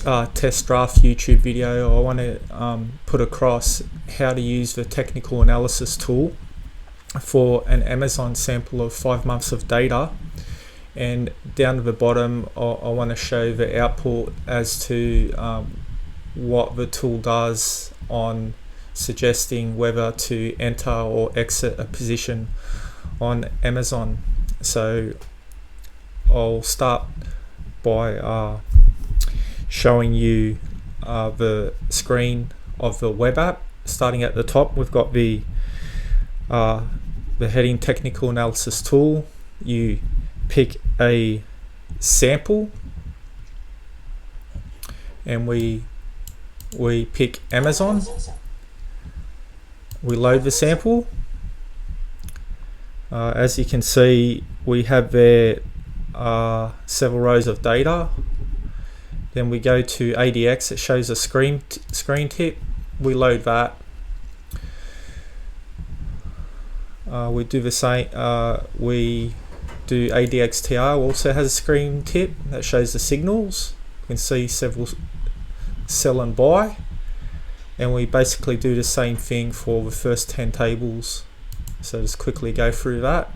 this test draft YouTube video, I want to put across how to use the technical analysis tool for an Amazon sample of 5 months of data. And down at the bottom, I want to show the output as to what the tool does on suggesting whether to enter or exit a position on Amazon. So I'll start by showing you the screen of the web app. Starting at the top, we've got the heading technical analysis tool. You pick a sample and we pick Amazon. We load the sample. As you can see, we have there several rows of data. Then we go to ADX. It shows a screen tip. We load that. We do the same. We do ADXTR. Also has a screen tip that shows the signals. You can see several sell and buy, and we basically do the same thing for the first 10 tables. So just quickly go through that.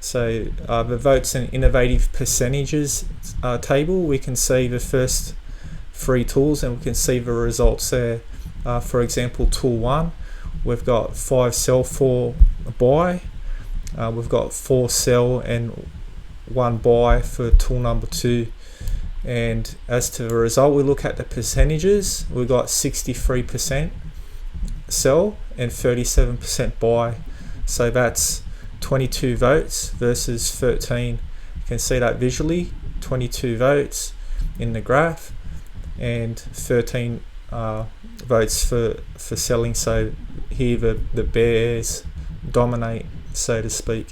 So the votes and innovative percentages table, we can see the first 3 tools and we can see the results there. For example, tool 1, we've got 5 sell, 4 buy. We've got 4 sell and 1 buy for tool number 2. And as to the result, we look at the percentages. We've got 63% sell and 37% buy. So that's 22 votes versus 13. You can see that visually. 22 votes in the graph and 13 votes for selling. So here the bears dominate, so to speak.